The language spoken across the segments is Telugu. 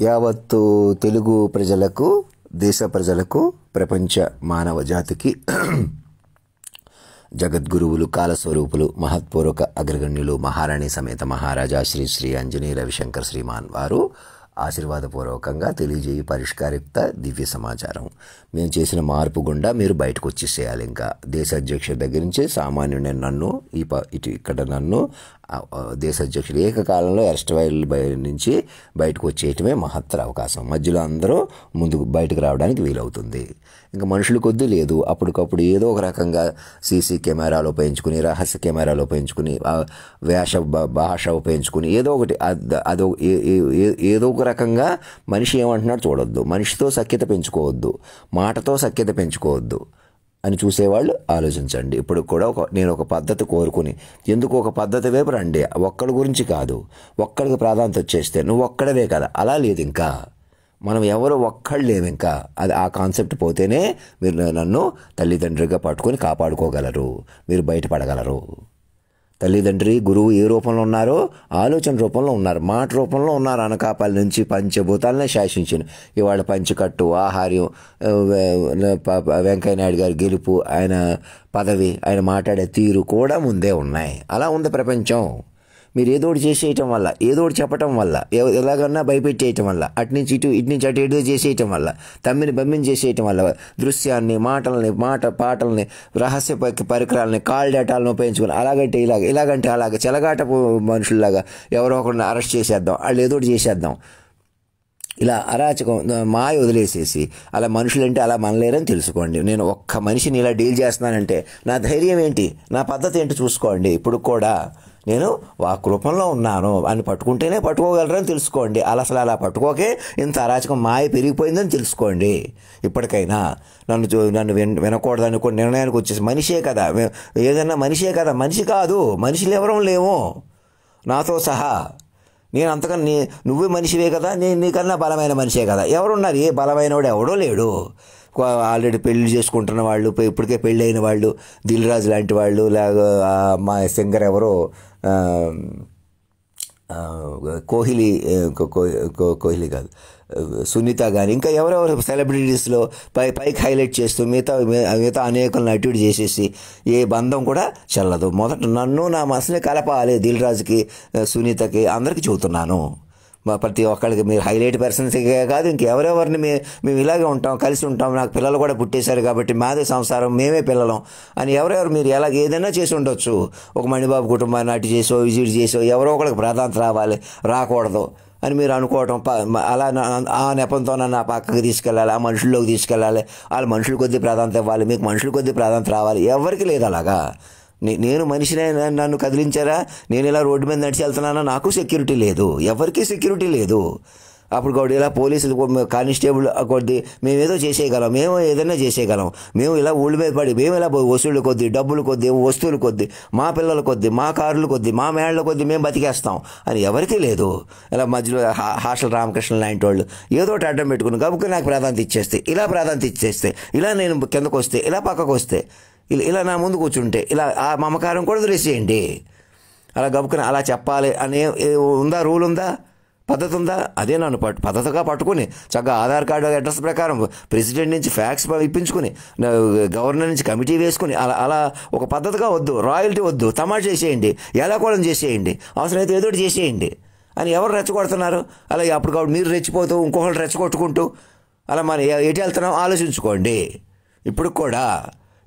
యావత్తు తెలుగు ప్రజలకు, దేశ ప్రజలకు, ప్రపంచ మానవ జాతికి జగద్గురువులు, కాలస్వరూపులు, మహత్పూర్వక అగ్రగణ్యులు, మహారాణి సమేత మహారాజా శ్రీ శ్రీ అంజనీ రవిశంకర్ శ్రీమాన్ వారు ఆశీర్వాదపూర్వకంగా తెలియజేయి పరిష్కారయుక్త దివ్య సమాచారం. మేము చేసిన మార్పు గుండా మీరు బయటకు వచ్చేసేయాలి. ఇంకా దేశ అధ్యక్షుడి దగ్గర నుంచి సామాన్యుడైన నన్ను ఇక్కడ నన్ను దేశ అధ్యక్షుడు ఏకకాలంలో అరెస్ట్ నుంచి బయటకు వచ్చేయటమే మహత్తర అవకాశం. మధ్యలో అందరూ ముందుకు బయటకు రావడానికి వీలవుతుంది. ఇంకా మనుషులు కొద్దీ లేదు. అప్పటికప్పుడు ఏదో ఒక రకంగా సీసీ కెమెరాలు ఉపయోగించుకుని, రహస్య కెమెరాలు ఉపయోగించుకుని, భాష ఉపయోగించుకుని ఏదో ఒకటి ఏదో ఒక రకంగా మనిషి ఏమంటున్నాడు చూడొద్దు, మనిషితో సఖ్యత పెంచుకోవద్దు, మాటతో సఖ్యత పెంచుకోవద్దు అని చూసేవాళ్ళు ఆలోచించండి. ఇప్పుడు కూడా నేను ఒక పద్ధతి కోరుకుని ఎందుకు ఒక పద్ధతి వైపు రండి. ఒక్కడి గురించి కాదు, ఒక్కడికి ప్రాధాన్యత వచ్చేస్తే నువ్వు ఒక్కడవే కదా, అలా లేదు. ఇంకా మనం ఎవరు ఒక్కళ్ళు లేవు. ఇంకా అది ఆ కాన్సెప్ట్ పోతేనే మీరు నన్ను తల్లిదండ్రిగా పట్టుకొని కాపాడుకోగలరు, మీరు బయటపడగలరు. తల్లిదండ్రి, గురువు ఏ రూపంలో ఉన్నారో ఆలోచన రూపంలో ఉన్నారు, మాట రూపంలో ఉన్నారు. అనకాపల్లి నుంచి పంచభూతాలనే శాసించిన ఇవాళ పంచకట్టు, ఆహార్యం, వెంకయ్య నాయుడు గారి గెలుపు, ఆయన పదవి, ఆయన మాట్లాడే తీరు కూడా ముందే ఉన్నాయి. అలా ఉంది ప్రపంచం. మీరు ఏదో ఒకటి చేసేయటం వల్ల, ఏదో ఒకటి చెప్పటం వల్ల, ఎలాగన్నా భయపెట్టేయటం వల్ల, అటు నుంచి అటు ఇటు చేసేయటం వల్ల, బమ్మిని చేసేయటం వల్ల, దృశ్యాన్ని, పాటల్ని, రహస్య పరికరాలని, కాల్ డేటాలను ఉపయోగించుకుని అలాగంటే ఇలాగంటే అలాగ చెలగాట మనుషుల్లాగా ఎవరో ఒకరిని అరెస్ట్ చేసేద్దాం, వాళ్ళు ఏదో ఒకటి చేసేద్దాం, ఇలా అరాచకం మాయ వదిలేసేసి అలా మనుషులంటే అలా మనలేరని తెలుసుకోండి. నేను ఒక్క మనిషిని ఇలా డీల్ చేస్తున్నానంటే నా ధైర్యం ఏంటి, నా పద్ధతి ఏంటి చూసుకోండి. ఇప్పుడు కూడా నేను వాక్ రూపంలో ఉన్నాను అని పట్టుకుంటేనే పట్టుకోగలరని తెలుసుకోండి. అలా పట్టుకోకే ఇంత అరాచకం మాయ పెరిగిపోయిందని తెలుసుకోండి. ఇప్పటికైనా నన్ను వినకూడదని కొన్ని నిర్ణయానికి వచ్చేసి మనిషే కదా, ఏదన్నా మనిషే కదా, మనిషి కాదు, మనుషులు ఎవరూ లేవు నాతో సహా. నేను అంతకన్నా నువ్వే మనిషివే కదా, నేను నీకన్నా బలమైన మనిషే కదా. ఎవరున్నారు? ఏ బలమైనవాడు ఎవడో లేడు. ఆల్రెడీ పెళ్లి చేసుకుంటున్న వాళ్ళు, ఇప్పటికే పెళ్ళి అయిన వాళ్ళు, దిల్ రాజు లాంటి వాళ్ళు, మా సింగర్ ఎవరో కోహ్లీ కాదు, సునీత కానీ ఇంకా ఎవరెవరు సెలబ్రిటీస్లో పైకి హైలైట్ చేస్తూ మిగతా అనేకలను అటు చేసేసి ఏ బంధం కూడా చెల్లదు. మొదట నన్ను నా మనసుని కలపాలి. దిల్ రాజుకి, సునీతకి, అందరికీ చెబుతున్నాను. ప్రతి ఒక్కరికి మీరు హైలైట్ పర్సన్స్కే కాదు, ఇంకెవరెవరిని మేము ఇలాగే ఉంటాం, కలిసి ఉంటాం, నాకు పిల్లలు కూడా పుట్టేశారు కాబట్టి మాదే సంసారం, మేమే పిల్లలం అని ఎవరెవరు మీరు ఏదైనా చేసి ఉండొచ్చు. ఒక మణిబాబు కుటుంబాన్ని అటు చేసో విజిట్ చేసో ఎవరో ఒకరికి ప్రాధాన్యత రాకూడదు అని మీరు అనుకోవటం, అలా ఆ నెపంతో నన్ను ఆ పక్కకి తీసుకెళ్ళాలి, ఆ మనుషుల్లోకి తీసుకెళ్ళాలి, వాళ్ళు మనుషుల కొద్దీ ప్రాధాన్యత ఇవ్వాలి, మీకు మనుషుల కొద్దీ ప్రాధాన్యత రావాలి. ఎవరికి లేదు అలాగా. నేను మనిషినే, నన్ను కదిలించారా, నేను ఇలా రోడ్డు మీద నడిచి వెళ్తున్నానా, నాకు సెక్యూరిటీ లేదు, ఎవరికీ సెక్యూరిటీ లేదు. అప్పుడు కూడా ఇలా పోలీసులు, కానిస్టేబుల్ కొద్ది మేమేదో చేసేయగలం, మేము ఏదైనా చేసేయగలం, మేము ఇలా ఊళ్ళ మీద పడి మేము ఇలా వసూళ్ళు కొద్దీ, డబ్బులు కొద్దీ, వస్తువులు కొద్దీ, మా పిల్లల కొద్దీ, మా కార్లు కొద్దీ, మా మేళ్ల కొద్దీ మేము బతికేస్తాం అని ఎవరికీ లేదు. ఇలా మధ్యలో హాస్టల్ రామకృష్ణ లాంటి వాళ్ళు ఏదో ఒకటి అడ్డం పెట్టుకుని గబుక్కు నాకు ప్రాధాన్యత ఇచ్చేస్తే, ఇలా నేను కిందకు వస్తే, ఇలా పక్కకు వస్తే, ఇలా నా ముందు కూర్చుంటే, ఇలా ఆ మమకారం కూడా వదిలేసేయండి. అలా గబుక్కుని అలా చెప్పాలి అనే ఉందా, రూల్ ఉందా, పద్ధతి ఉందా? అదే నన్ను పద్ధతిగా పట్టుకుని చక్కగా ఆధార్ కార్డు అడ్రస్ ప్రకారం ప్రెసిడెంట్ నుంచి ఫ్యాక్స్ ఇప్పించుకుని, గవర్నర్ నుంచి కమిటీ వేసుకుని అలా ఒక పద్ధతిగా వద్దు, రాయల్టీ వద్దు, తమాషా చేసేయండి, ఎలా కూడా చేసేయండి, అవసరమైతే ఏదో ఒకటి చేసేయండి అని ఎవరు రెచ్చగొడుతున్నారు? అలా అప్పుడు కాబట్టి మీరు రెచ్చిపోతూ ఇంకొకళ్ళు రెచ్చగొట్టుకుంటూ అలా మనం ఎటు వెళ్తున్నాం ఆలోచించుకోండి. ఇప్పుడు కూడా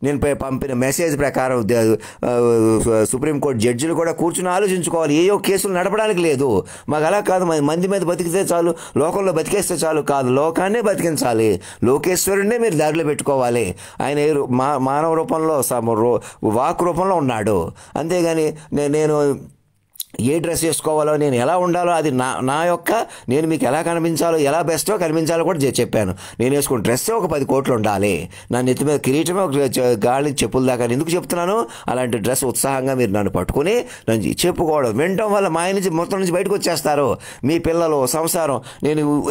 నేను పంపిన మెసేజ్ ప్రకారం సుప్రీంకోర్టు జడ్జిలు కూడా కూర్చుని ఆలోచించుకోవాలి. ఏయో కేసులు నడపడానికి లేదు. మాకు అలా కాదు, మంది మీద బతికితే చాలు, లోకంలో బతికేస్తే చాలు కాదు, లోకాన్నే బతికించాలి. లోకేశ్వరుడినే మీరు దారిలో పెట్టుకోవాలి. ఆయన మానవ రూపంలో, వాక్ రూపంలో ఉన్నాడు. అంతేగాని నేను ఏ డ్రెస్ వేసుకోవాలో, నేను ఎలా ఉండాలో, అది నా యొక్క నేను మీకు ఎలా కనిపించాలో, ఎలా బెస్టో కనిపించాలో కూడా చెప్పాను. నేను వేసుకున్న డ్రెస్సే ఒక 10 కోట్లు ఉండాలి, నా నెత్తి మీద కిరీటమే ఒక గాలి చెప్పుల దాకా. ఎందుకు చెప్తున్నాను? అలాంటి డ్రెస్ ఉత్సాహంగా మీరు నన్ను పట్టుకుని నన్ను చెప్పుకోవడం వినటం వల్ల మా నుంచి మొత్తం నుంచి బయటకు వచ్చేస్తారు. మీ పిల్లలు, సంసారం,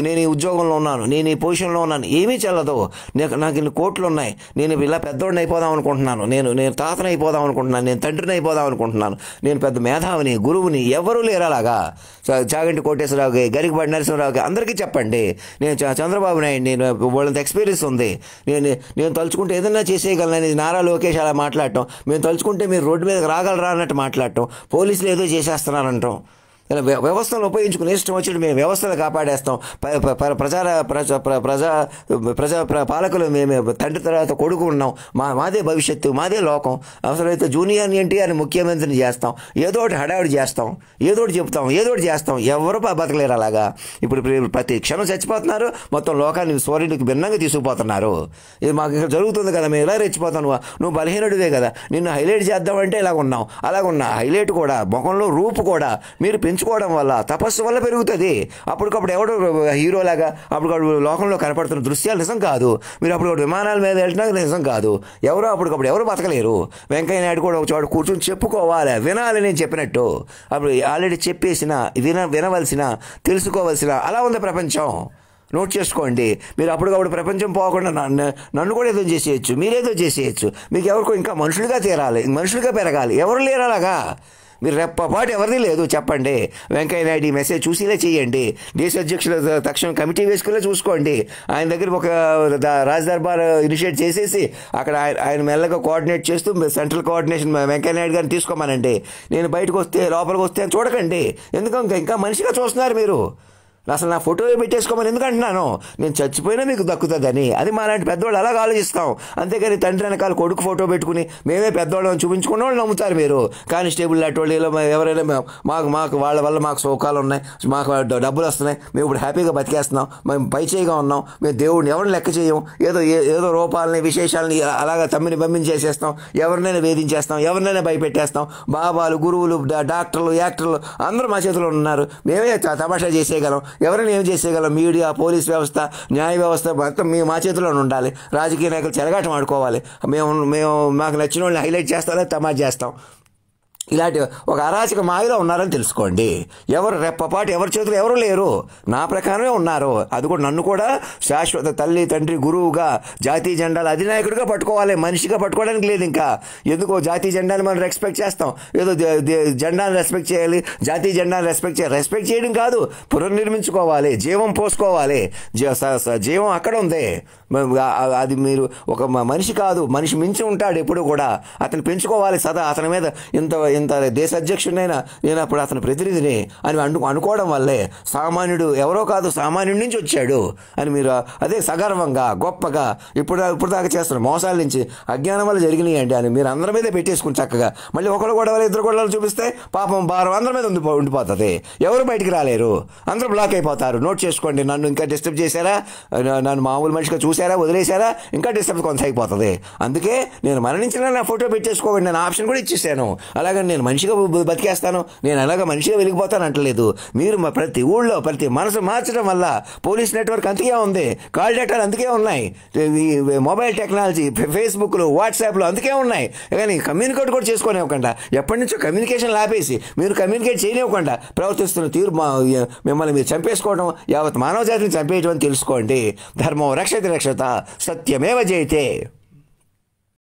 నేను ఈ ఉద్యోగంలో ఉన్నాను, నేను ఈ పొజిషన్లో ఉన్నాను, ఏమీ చెల్లదు. నాకు ఇన్ని కోట్లు ఉన్నాయి, నేను ఇలా పెద్దోడిని అయిపోదాం అనుకుంటున్నాను, నేను తాతని అయిపోదాం అనుకుంటున్నాను, నేను తండ్రిని అయిపోదాం అనుకుంటున్నాను, నేను పెద్ద మేధావిని, గురువుని, అని ఎవరూ లేరు అలాగా. చాగంటి కోటేశ్వరరావుకి, గరికపాటి నరసింహరావుకి అందరికీ చెప్పండి. నేను చంద్రబాబు నాయుడు, నేను వాళ్ళంత ఎక్స్పీరియన్స్ ఉంది, నేను తలుచుకుంటే ఏదైనా చేసేయగలనని నారా లోకేష్ అలా మాట్లాడటం, మేము తలుచుకుంటే మీరు రోడ్డు మీదకి రాగలరా అన్నట్టు మాట్లాడటం, పోలీసులు ఏదో చేసేస్తున్నారంటాం. వ్యవస్థను ఉపయోగించుకుని ఇష్టం వచ్చినట్టు మేము వ్యవస్థను కాపాడేస్తాం. ప్రజా పాలకులు మేము తండ్రి తర్వాత కొడుకు ఉన్నాం, మాదే భవిష్యత్తు, మాదే లోకం. అవసరమైతే జూనియర్ ఎన్టీఆర్ని ముఖ్యమంత్రిని చేస్తాం, ఏదో ఒకటి హడావిడి చేస్తాం, ఏదో ఒకటి చెప్తాం, ఏదో ఒకటి చేస్తాం. ఎవరు బతకలేరు అలాగా. ఇప్పుడు ప్రతి క్షణం చచ్చిపోతున్నారు, మొత్తం లోకాన్ని సూర్యుడికి భిన్నంగా తీసుకుపోతున్నారు. ఇది మాకు ఇక్కడ జరుగుతుంది కదా, మేము ఇలా రెచ్చిపోతాం. నువ్వు బలహీనుడివే కదా, నిన్ను హైలైట్ చేద్దామంటే ఇలాగున్నావు, అలాగున్నా హైలైట్ కూడా ముఖంలో రూపు కూడా మీరు పెంచుకోవడం వల్ల, తపస్సు వల్ల పెరుగుతుంది. అప్పటికప్పుడు ఎవడు హీరోలాగా అప్పటికప్పుడు లోకంలో కనపడుతున్న దృశ్యాలు నిజం కాదు. మీరు అప్పటికప్పుడు విమానాల మీద వెళ్ళినా నిజం కాదు. అప్పటికప్పుడు ఎవరు బతకలేరు. వెంకయ్య నాయుడు కూడా ఒక చోట కూర్చొని చెప్పుకోవాలి, వినాలి. నేను చెప్పినట్టు అప్పుడు ఆల్రెడీ చెప్పేసిన, వినవలసిన, తెలుసుకోవలసిన అలా ఉంది ప్రపంచం. నోట్ చేసుకోండి. మీరు అప్పటికప్పుడు ప్రపంచం పోకుండా నన్ను కూడా ఏదో చేసేయచ్చు, మీరేదో చేసేయచ్చు. మీకు ఎవరికో ఇంకా మనుషులుగా తీరాలి, మనుషులుగా పెరగాలి. ఎవరు లేరు అలాగా. మీరు రెప్పపాటు ఎవరిది లేదు. చెప్పండి. వెంకయ్య నాయుడు ఈ మెసేజ్ చూసిలే చేయండి. దేశ అధ్యక్షుల తక్షణం కమిటీ వేసుకునే చూసుకోండి. ఆయన దగ్గర ఒక రాజదర్బార్ ఇనిషియేట్ చేసేసి అక్కడ ఆయన మెల్లగా కోఆర్డినేట్ చేస్తూ సెంట్రల్ కోఆర్డినేషన్ వెంకయ్య నాయుడు గారిని తీసుకోమనండి. నేను బయటకు వస్తే లోపలికి వస్తే అని చూడకండి. ఎందుకంటే ఇంకా మనిషిగా చూస్తున్నారు మీరు. అసలు నా ఫోటో పెట్టేసుకోమని ఎందుకంటున్నాను, నేను చచ్చిపోయినా మీకు దక్కుతుందని. అది మా లాంటి పెద్దవాళ్ళు అలాగ ఆలోచిస్తాం. అంతేగాని తండ్రి వెనకాల కొడుకు ఫోటో పెట్టుకుని మేమే పెద్దవాళ్ళని చూపించుకున్న వాళ్ళు నమ్ముతారు మీరు. కానిస్టేబుల్ లాంటి వాళ్ళు ఎవరైనా మాకు వాళ్ళ వల్ల మాకు సౌకాలు ఉన్నాయి, మాకు డబ్బులు వస్తున్నాయి, మేము ఇప్పుడు హ్యాపీగా బతికేస్తున్నాం, మేము పైచేయిగా ఉన్నాం, మేము దేవుడిని ఎవరిని లెక్క చేయం, ఏదో రూపాలని విశేషాలని అలాగా తమ్మిని చేసేస్తాం, ఎవరినైనా వేధించేస్తాం, ఎవరినైనా భయపెట్టేస్తాం. బాబాలు, గురువులు, డాక్టర్లు, యాక్టర్లు అందరూ మా చేతిలో ఉన్నారు. మేమే తమాషా చేసేయగలం, ఎవరైనా ఏం చేసేయగలం. మీడియా, పోలీస్ వ్యవస్థ, న్యాయ వ్యవస్థ మొత్తం మా చేతిలోనే ఉండాలి. రాజకీయ నాయకులు చెలగాటం ఆడుకోవాలి. మేము మాకు నచ్చిన వాళ్ళని హైలైట్ చేస్తాం, తమాషా చేస్తాం. ఇలాంటి ఒక అరాచక మాయలో ఉన్నారని తెలుసుకోండి. ఎవరు రెప్పపాటు ఎవరి చేతులు ఎవరు లేరు, నా ప్రకారమే ఉన్నారు. అది కూడా నన్ను కూడా శాశ్వత తల్లి, తండ్రి, గురువుగా, జాతీయ జెండాల అధినాయకుడిగా పట్టుకోవాలి, మనిషిగా పట్టుకోవడానికి లేదు. ఇంకా ఎందుకో జాతీయ జెండాని మనం రెస్పెక్ట్ చేస్తాం, ఏదో జెండాను రెస్పెక్ట్ చేయాలి, జాతీయ జెండాను రెస్పెక్ట్ చేయడం కాదు, పునర్నిర్మించుకోవాలి, జీవం పోసుకోవాలి. జీవం అక్కడ ఉంది. అది మీరు ఒక మనిషి కాదు, మనిషి మించి ఉంటాడు ఎప్పుడు కూడా. అతను పెంచుకోవాలి సదా. అతని మీద ఇంత దేశ అధ్యక్షుడైనా నేను అప్పుడు అతని ప్రతినిధిని అని అనుకోవడం వల్లే సామాన్యుడు ఎవరో కాదు, సామాన్యుడి నుంచి వచ్చాడు అని మీరు అదే సగర్వంగా గొప్పగా ఇప్పుడు దాకా చేస్తున్నారు. మోసాల నుంచి, అజ్ఞానం వల్ల జరిగినాయండి అని మీరు అందరి మీద పెట్టేసుకుని చక్కగా మళ్ళీ ఒకరు గొడవలు, ఇద్దరు గొడవలు చూపిస్తే పాపం భారం అందరి మీద ఉండిపోతుంది. ఎవరు బయటికి రాలేరు, అందరూ బ్లాక్ అయిపోతారు. నోట్ చేసుకోండి. నన్ను ఇంకా డిస్టర్బ్ చేశారా, నన్ను మామూలు మనిషిగా చూసారా, వదిలేశారా, ఇంకా డిస్టర్బ్ కొనసాగిపోతుంది. అందుకే నేను మరణించిన నా ఫోటో పెట్టేసుకోండి, నేను ఆప్షన్ కూడా ఇచ్చేసాను. అలాగే నేను మనిషిగా బతికేస్తాను, నేను అలాగా మనిషిగా వెలిగిపోతాను అంటలేదు. మీరు ప్రతి ఊళ్ళో ప్రతి మనసు మార్చడం వల్ల పోలీస్ నెట్వర్క్ అందుకే ఉంది, కాల్ డేటాలు అందుకే ఉన్నాయి, మొబైల్ టెక్నాలజీ, ఫేస్బుక్లు, వాట్సాప్లు అందుకే ఉన్నాయి. కానీ కమ్యూనికేట్ కూడా చేసుకోనివ్వకుండా, ఎప్పటి నుంచో కమ్యూనికేషన్ ఆపేసి మీరు కమ్యూనికేట్ చేయనివ్వకుండా ప్రవర్తిస్తున్న తీరు మిమ్మల్ని మీరు చంపేసుకోవడం, యావత్ మానవ జాతిని చంపేయటం అని తెలుసుకోండి. ధర్మం రక్షతి రక్షత, సత్యమేవ జయతే.